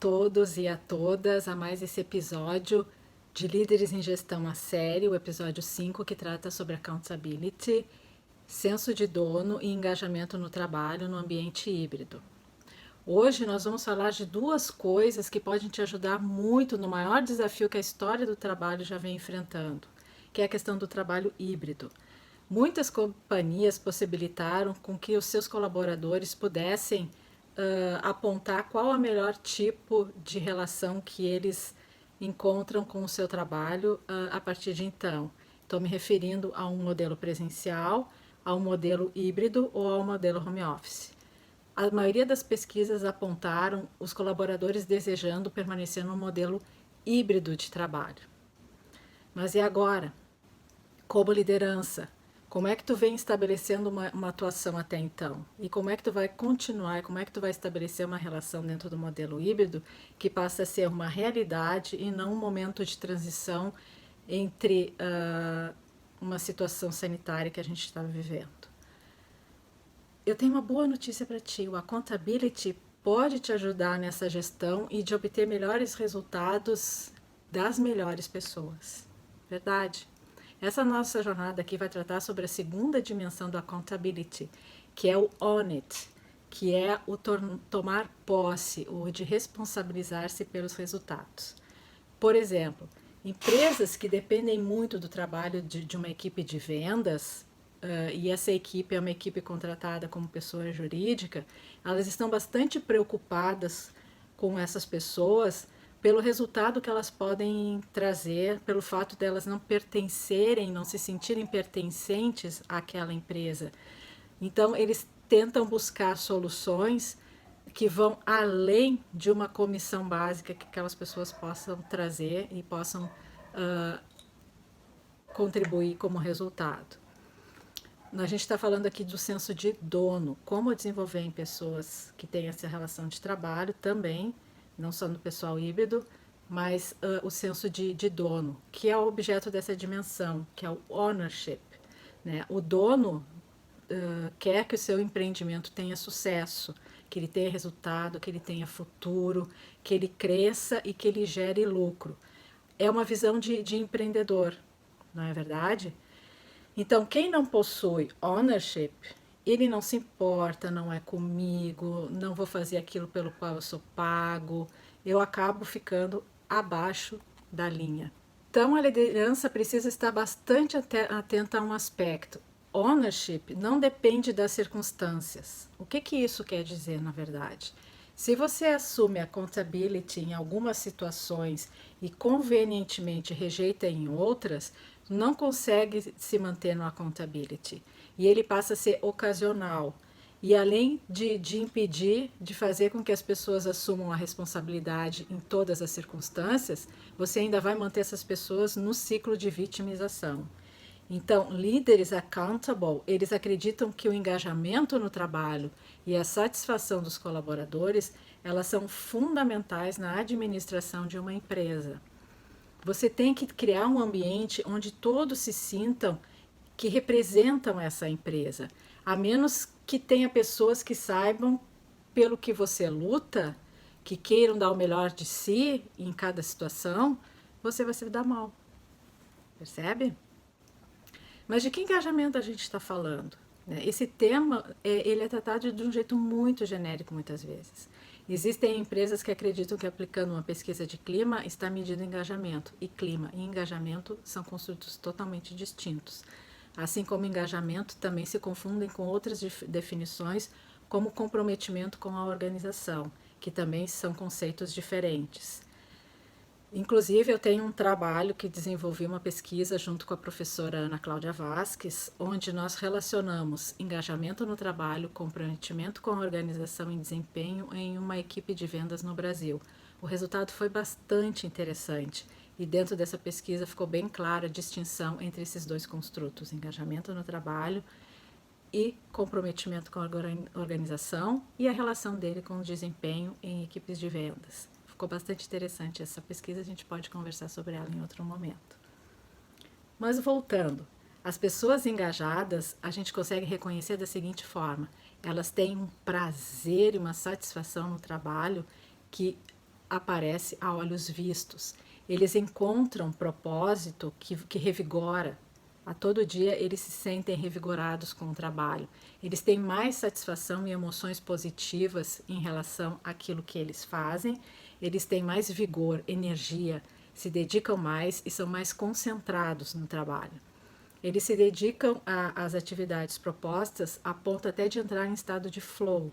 todos e a todas a mais esse episódio de Líderes em Gestão a Sério, o episódio 5, que trata sobre accountability, senso de dono e engajamento no trabalho no ambiente híbrido. Hoje nós vamos falar de duas coisas que podem te ajudar muito no maior desafio que a história do trabalho já vem enfrentando, que é a questão do trabalho híbrido. Muitas companhias possibilitaram com que os seus colaboradores pudessem apontar qual é o melhor tipo de relação que eles encontram com o seu trabalho a partir de então. Estou me referindo a um modelo presencial, a um modelo híbrido ou ao modelo home office. A maioria das pesquisas apontaram os colaboradores desejando permanecer no modelo híbrido de trabalho. Mas e agora? Como liderança, como é que tu vem estabelecendo uma atuação até então? E como é que tu vai continuar, como é que tu vai estabelecer uma relação dentro do modelo híbrido que passa a ser uma realidade e não um momento de transição entre uma situação sanitária que a gente está vivendo? Eu tenho uma boa notícia para ti, o accountability pode te ajudar nessa gestão e de obter melhores resultados das melhores pessoas. Verdade? Essa nossa jornada aqui vai tratar sobre a segunda dimensão do accountability, que é o own it, que é o tomar posse, o de responsabilizar-se pelos resultados. Por exemplo, empresas que dependem muito do trabalho de uma equipe de vendas, e essa equipe é uma equipe contratada como pessoa jurídica, elas estão bastante preocupadas com essas pessoas pelo resultado que elas podem trazer, pelo fato delas não pertencerem, não se sentirem pertencentes àquela empresa. Então, eles tentam buscar soluções que vão além de uma comissão básica que aquelas pessoas possam trazer e possam contribuir como resultado. A gente está falando aqui do senso de dono, como desenvolver em pessoas que têm essa relação de trabalho também, não só no pessoal híbrido, mas o senso de dono, que é o objeto dessa dimensão, que é o ownership. Né? O dono quer que o seu empreendimento tenha sucesso, que ele tenha resultado, que ele tenha futuro, que ele cresça e que ele gere lucro. É uma visão de empreendedor, não é verdade? Então, quem não possui ownership, ele não se importa, não é comigo, não vou fazer aquilo pelo qual eu sou pago, eu acabo ficando abaixo da linha. Então, a liderança precisa estar bastante atenta a um aspecto. Ownership não depende das circunstâncias. O que isso quer dizer, na verdade? Se você assume a accountability em algumas situações e convenientemente rejeita em outras, não consegue se manter no accountability. E ele passa a ser ocasional. E além de impedir de fazer com que as pessoas assumam a responsabilidade em todas as circunstâncias, você ainda vai manter essas pessoas no ciclo de vitimização. Então, líderes accountable, eles acreditam que o engajamento no trabalho e a satisfação dos colaboradores, elas são fundamentais na administração de uma empresa. Você tem que criar um ambiente onde todos se sintam que representam essa empresa, a menos que tenha pessoas que saibam pelo que você luta, que queiram dar o melhor de si em cada situação, você vai se dar mal. Percebe? Mas de que engajamento a gente está falando? Esse tema ele é tratado de um jeito muito genérico muitas vezes. Existem empresas que acreditam que aplicando uma pesquisa de clima está medindo engajamento. E clima e engajamento são conceitos totalmente distintos. Assim como engajamento também se confundem com outras definições, como comprometimento com a organização, que também são conceitos diferentes. Inclusive, eu tenho um trabalho que desenvolvi uma pesquisa junto com a professora Ana Cláudia Vasques, onde nós relacionamos engajamento no trabalho, comprometimento com a organização e desempenho em uma equipe de vendas no Brasil. O resultado foi bastante interessante e dentro dessa pesquisa ficou bem clara a distinção entre esses dois construtos, engajamento no trabalho e comprometimento com a organização e a relação dele com o desempenho em equipes de vendas. Ficou bastante interessante essa pesquisa, a gente pode conversar sobre ela em outro momento. Mas voltando, as pessoas engajadas a gente consegue reconhecer da seguinte forma: elas têm um prazer e uma satisfação no trabalho que aparece a olhos vistos. Eles encontram um propósito que revigora. A todo dia eles se sentem revigorados com o trabalho. Eles têm mais satisfação e emoções positivas em relação àquilo que eles fazem. Eles têm mais vigor, energia, se dedicam mais e são mais concentrados no trabalho. Eles se dedicam às atividades propostas a ponto até de entrar em estado de flow.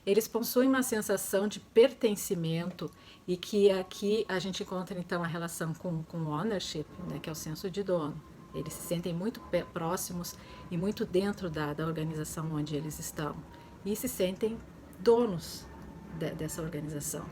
Eles possuem uma sensação de pertencimento e que aqui a gente encontra então a relação com ownership, né, que é o senso de dono. Eles se sentem muito próximos e muito dentro da organização onde eles estão e se sentem donos dessa organização.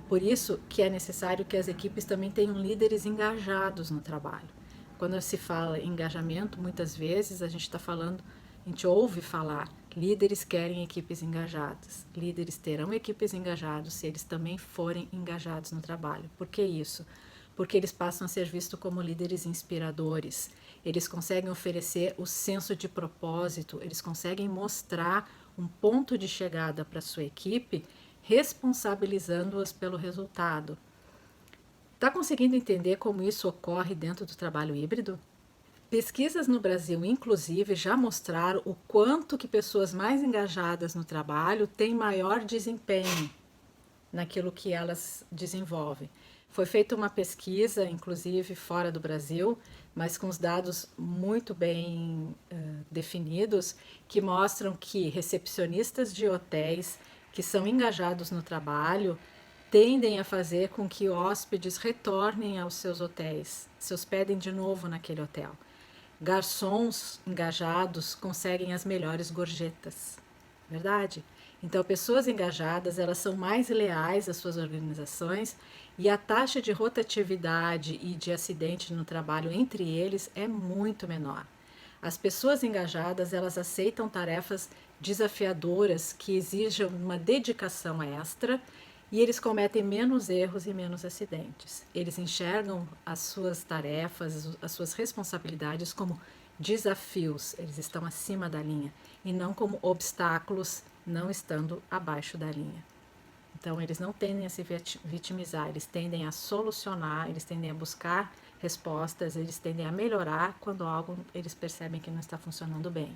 Por isso que é necessário que as equipes também tenham líderes engajados no trabalho. Quando se fala em engajamento, muitas vezes a gente ouve falar, líderes querem equipes engajadas. Líderes terão equipes engajadas se eles também forem engajados no trabalho. Por que isso? Porque eles passam a ser vistos como líderes inspiradores. Eles conseguem oferecer o senso de propósito, eles conseguem mostrar um ponto de chegada para a sua equipe, responsabilizando-as pelo resultado. Está conseguindo entender como isso ocorre dentro do trabalho híbrido? Pesquisas no Brasil, inclusive, já mostraram o quanto que pessoas mais engajadas no trabalho têm maior desempenho naquilo que elas desenvolvem. Foi feita uma pesquisa, inclusive fora do Brasil, mas com os dados muito bem definidos, que mostram que recepcionistas de hotéis que são engajados no trabalho tendem a fazer com que hóspedes retornem aos seus hotéis, se hospedem de novo naquele hotel. Garçons engajados conseguem as melhores gorjetas, verdade? Então, pessoas engajadas, elas são mais leais às suas organizações e a taxa de rotatividade e de acidente no trabalho entre eles é muito menor. As pessoas engajadas, elas aceitam tarefas desafiadoras que exijam uma dedicação extra e eles cometem menos erros e menos acidentes. Eles enxergam as suas tarefas, as suas responsabilidades como desafios, eles estão acima da linha e não como obstáculos, não estando abaixo da linha. Então, eles não tendem a se vitimizar, eles tendem a solucionar, eles tendem a buscar respostas, eles tendem a melhorar quando algo eles percebem que não está funcionando bem.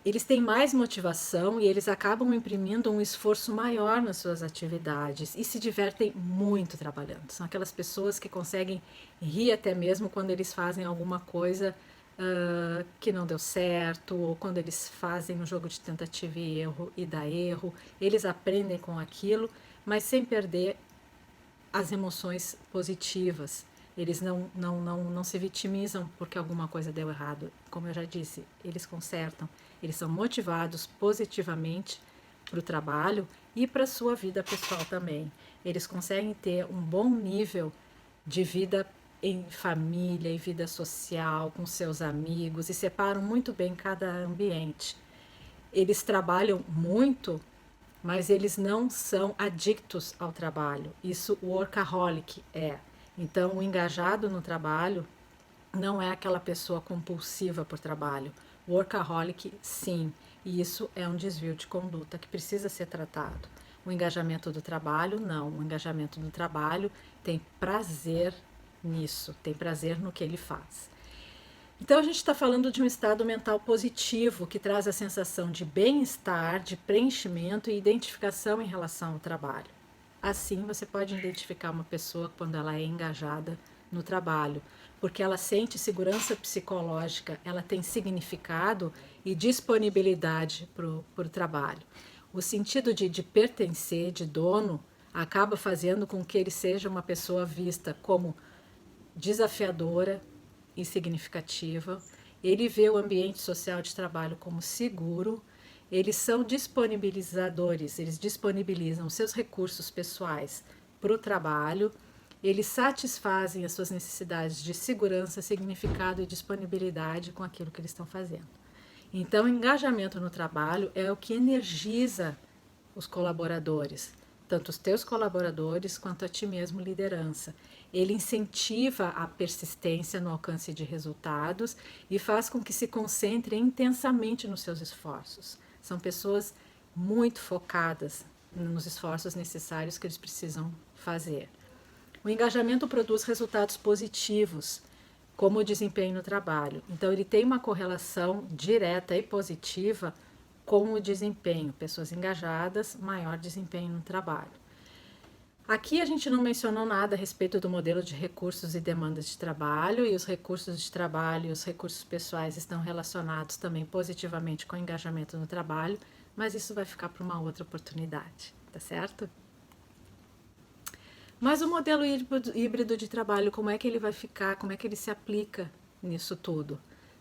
Eles têm mais motivação e eles acabam imprimindo um esforço maior nas suas atividades e se divertem muito trabalhando. São aquelas pessoas que conseguem rir até mesmo quando eles fazem alguma coisa que não deu certo, ou quando eles fazem um jogo de tentativa e erro e dá erro. Eles aprendem com aquilo, mas sem perder as emoções positivas. Eles não se vitimizam porque alguma coisa deu errado. Como eu já disse, eles consertam. Eles são motivados positivamente para o trabalho e para a sua vida pessoal também. Eles conseguem ter um bom nível de vida em família, em vida social, com seus amigos e separam muito bem cada ambiente. Eles trabalham muito, mas eles não são adictos ao trabalho. Isso o workaholic é. Então, o engajado no trabalho não é aquela pessoa compulsiva por trabalho. O workaholic, sim. E isso é um desvio de conduta que precisa ser tratado. O engajamento do trabalho, não. O engajamento do trabalho tem prazer nisso, tem prazer no que ele faz. Então, a gente está falando de um estado mental positivo que traz a sensação de bem-estar, de preenchimento e identificação em relação ao trabalho. Assim, você pode identificar uma pessoa quando ela é engajada no trabalho, porque ela sente segurança psicológica, ela tem significado e disponibilidade para o trabalho. O sentido de pertencer, de dono, acaba fazendo com que ele seja uma pessoa vista como desafiadora e significativa. Ele vê o ambiente social de trabalho como seguro. Eles são disponibilizadores, eles disponibilizam seus recursos pessoais para o trabalho, eles satisfazem as suas necessidades de segurança, significado e disponibilidade com aquilo que eles estão fazendo. Então, engajamento no trabalho é o que energiza os colaboradores, tanto os teus colaboradores quanto a ti mesmo, liderança. Ele incentiva a persistência no alcance de resultados e faz com que se concentrem intensamente nos seus esforços. São pessoas muito focadas nos esforços necessários que eles precisam fazer. O engajamento produz resultados positivos, como o desempenho no trabalho. Então, ele tem uma correlação direta e positiva com o desempenho. Pessoas engajadas, maior desempenho no trabalho. Aqui a gente não mencionou nada a respeito do modelo de recursos e demandas de trabalho, e os recursos de trabalho e os recursos pessoais estão relacionados também positivamente com o engajamento no trabalho, mas isso vai ficar para uma outra oportunidade, tá certo? Mas o modelo híbrido de trabalho, como é que ele vai ficar, como é que ele se aplica nisso tudo?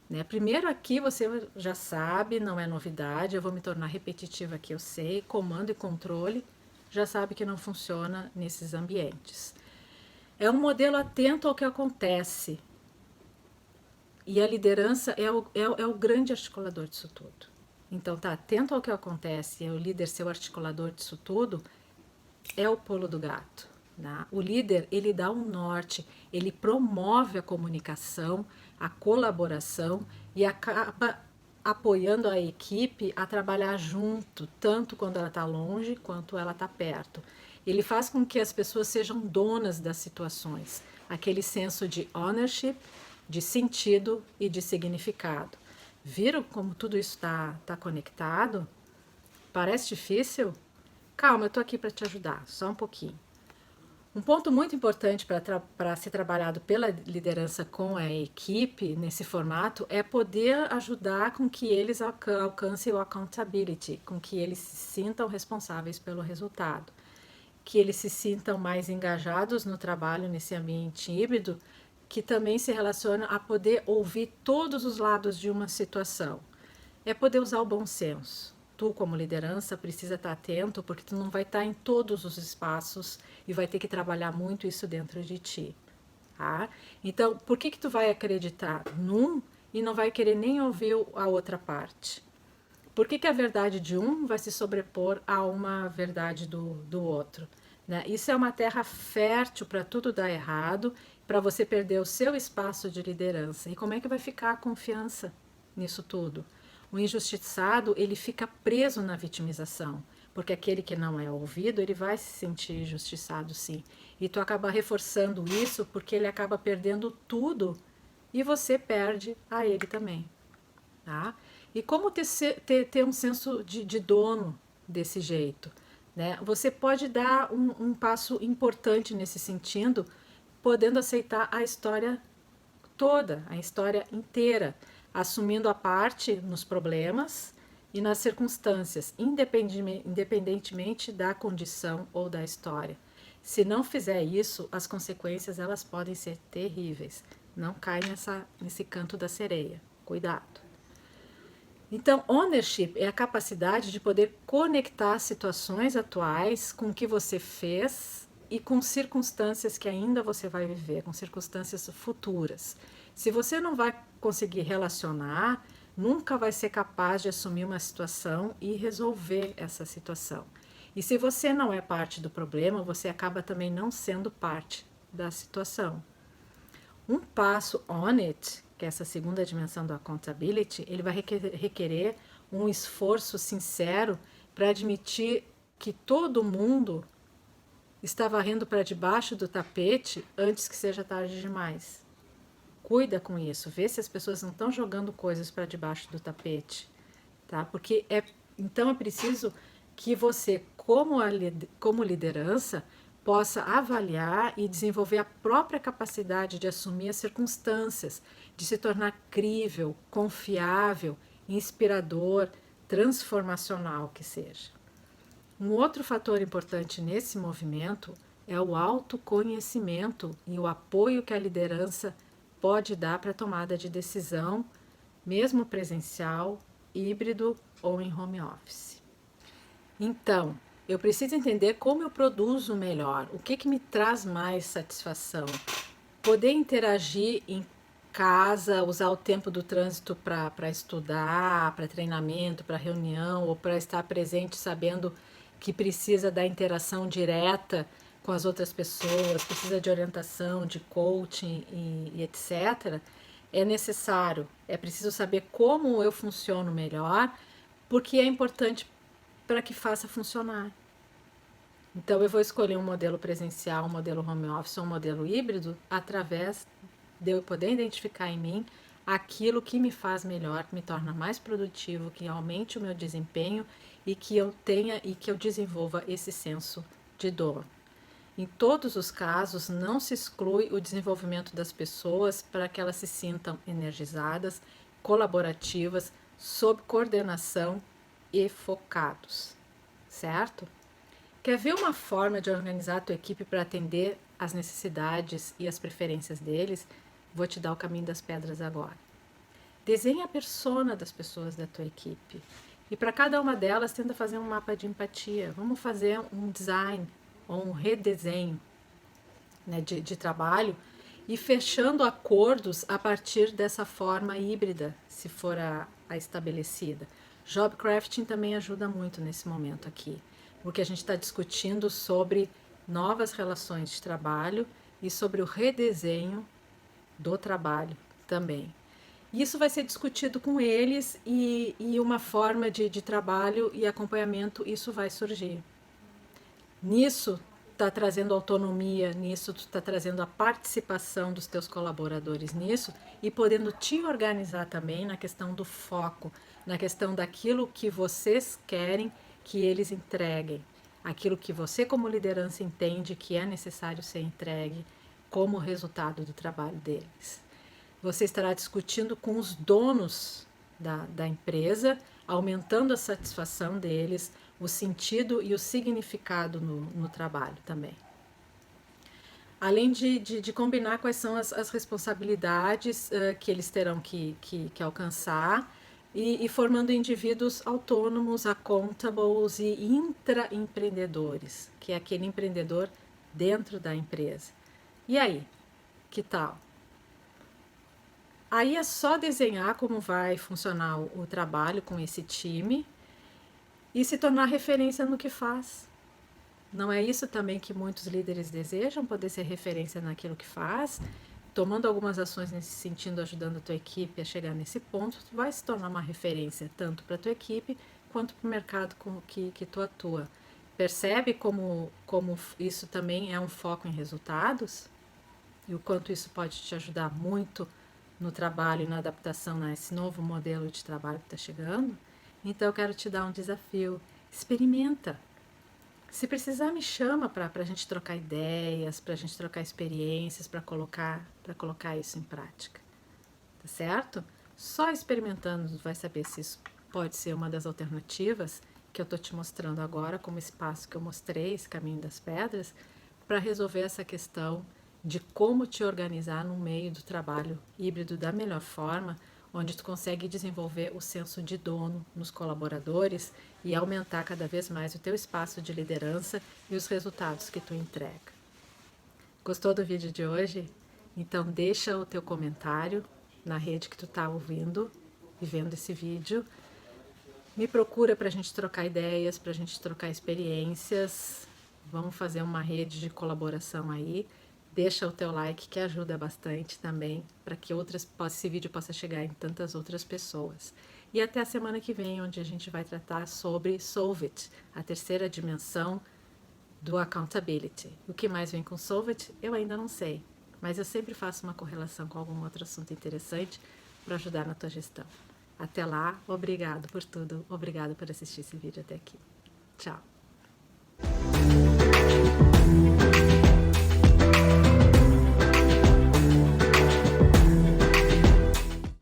Né? Primeiro aqui você já sabe, não é novidade, eu vou me tornar repetitiva aqui, eu sei, comando e controle, já sabe que não funciona nesses ambientes. É um modelo atento ao que acontece. E a liderança é o grande articulador disso tudo. Então, tá atento ao que acontece, é o líder ser o articulador disso tudo, é o pulo do gato. Né? O líder, ele dá um norte, ele promove a comunicação, a colaboração e acaba apoiando a equipe a trabalhar junto, tanto quando ela está longe quanto ela está perto. Ele faz com que as pessoas sejam donas das situações, aquele senso de ownership, de sentido e de significado. Viram como tudo isso tá conectado? Parece difícil? Calma, eu estou aqui para te ajudar, só um pouquinho. Um ponto muito importante para ser trabalhado pela liderança com a equipe nesse formato é poder ajudar com que eles alcancem o accountability, com que eles se sintam responsáveis pelo resultado, que eles se sintam mais engajados no trabalho nesse ambiente híbrido, que também se relaciona a poder ouvir todos os lados de uma situação. É poder usar o bom senso. Tu, como liderança, precisa estar atento, porque tu não vai estar em todos os espaços e vai ter que trabalhar muito isso dentro de ti. Tá? Então, por que tu vai acreditar num e não vai querer nem ouvir a outra parte? Por que a verdade de um vai se sobrepor a uma verdade do outro? Né? Isso é uma terra fértil para tudo dar errado, para você perder o seu espaço de liderança. E como é que vai ficar a confiança nisso tudo? O injustiçado, ele fica preso na vitimização, porque aquele que não é ouvido, ele vai se sentir injustiçado sim. E tu acaba reforçando isso porque ele acaba perdendo tudo e você perde a ele também. Tá? E como ter um senso de dono desse jeito? Né? Você pode dar um passo importante nesse sentido, podendo aceitar a história toda, a história inteira, assumindo a parte nos problemas e nas circunstâncias, independentemente da condição ou da história. Se não fizer isso, as consequências elas podem ser terríveis. Não cai nesse canto da sereia. Cuidado. Então, ownership é a capacidade de poder conectar situações atuais com o que você fez e com circunstâncias que ainda você vai viver, com circunstâncias futuras. Se você não vai conseguir relacionar, nunca vai ser capaz de assumir uma situação e resolver essa situação. E se você não é parte do problema, você acaba também não sendo parte da situação. Um passo on it, que é essa segunda dimensão do accountability, ele vai requerer um esforço sincero para admitir que todo mundo está varrendo para debaixo do tapete antes que seja tarde demais. Cuida com isso, vê se as pessoas não estão jogando coisas para debaixo do tapete, tá? Porque então é preciso que você, como liderança, possa avaliar e desenvolver a própria capacidade de assumir as circunstâncias, de se tornar crível, confiável, inspirador, transformacional que seja. Um outro fator importante nesse movimento é o autoconhecimento e o apoio que a liderança pode dar para a tomada de decisão, mesmo presencial, híbrido ou em home office. Então, eu preciso entender como eu produzo melhor, o que me traz mais satisfação. Poder interagir em casa, usar o tempo do trânsito para estudar, para treinamento, para reunião, ou para estar presente sabendo que precisa da interação direta com as outras pessoas, precisa de orientação, de coaching e etc. É necessário, é preciso saber como eu funciono melhor, porque é importante para que faça funcionar. Então, eu vou escolher um modelo presencial, um modelo home office ou um modelo híbrido através de eu poder identificar em mim aquilo que me faz melhor, que me torna mais produtivo, que aumente o meu desempenho e que eu tenha e que eu desenvolva esse senso de dor. Em todos os casos, não se exclui o desenvolvimento das pessoas para que elas se sintam energizadas, colaborativas, sob coordenação e focados, certo? Quer ver uma forma de organizar a tua equipe para atender às necessidades e às preferências deles? Vou te dar o caminho das pedras agora. Desenhe a persona das pessoas da tua equipe. E para cada uma delas, tenta fazer um mapa de empatia. Vamos fazer um design ou um redesenho, né, de trabalho e fechando acordos a partir dessa forma híbrida, se for a estabelecida. Job crafting também ajuda muito nesse momento aqui, porque a gente está discutindo sobre novas relações de trabalho e sobre o redesenho do trabalho também. Isso vai ser discutido com eles e uma forma de trabalho e acompanhamento, isso vai surgir. Nisso está trazendo autonomia, nisso está trazendo a participação dos teus colaboradores nisso e podendo te organizar também na questão do foco, na questão daquilo que vocês querem que eles entreguem, aquilo que você como liderança entende que é necessário ser entregue como resultado do trabalho deles. Você estará discutindo com os donos da empresa, aumentando a satisfação deles, o sentido e o significado no trabalho também. Além de combinar quais são as responsabilidades que eles terão que alcançar e formando indivíduos autônomos, accountables e intraempreendedores, que é aquele empreendedor dentro da empresa. E aí, que tal? Aí é só desenhar como vai funcionar o trabalho com esse time e se tornar referência no que faz. Não é isso também que muitos líderes desejam, poder ser referência naquilo que faz, tomando algumas ações nesse sentido, ajudando a tua equipe a chegar nesse ponto, tu vai se tornar uma referência tanto para a tua equipe quanto para o mercado com que tu atua. Percebe como isso também é um foco em resultados? E o quanto isso pode te ajudar muito no trabalho e na adaptação a esse novo modelo de trabalho que está chegando? Então eu quero te dar um desafio. Experimenta. Se precisar, me chama para a gente trocar ideias, para a gente trocar experiências, para colocar isso em prática. Tá certo? Só experimentando vai saber se isso pode ser uma das alternativas que eu estou te mostrando agora, como esse passo que eu mostrei, esse caminho das pedras, para resolver essa questão de como te organizar no meio do trabalho híbrido da melhor forma, onde tu consegue desenvolver o senso de dono nos colaboradores e aumentar cada vez mais o teu espaço de liderança e os resultados que tu entrega. Gostou do vídeo de hoje? Então deixa o teu comentário na rede que tu está ouvindo e vendo esse vídeo. Me procura para a gente trocar ideias, para a gente trocar experiências. Vamos fazer uma rede de colaboração aí. Deixa o teu like que ajuda bastante também para que esse vídeo possa chegar em tantas outras pessoas. E até a semana que vem, onde a gente vai tratar sobre Solve It, a terceira dimensão do accountability. O que mais vem com Solve It, eu ainda não sei, mas eu sempre faço uma correlação com algum outro assunto interessante para ajudar na tua gestão. Até lá, obrigado por tudo, obrigado por assistir esse vídeo até aqui. Tchau!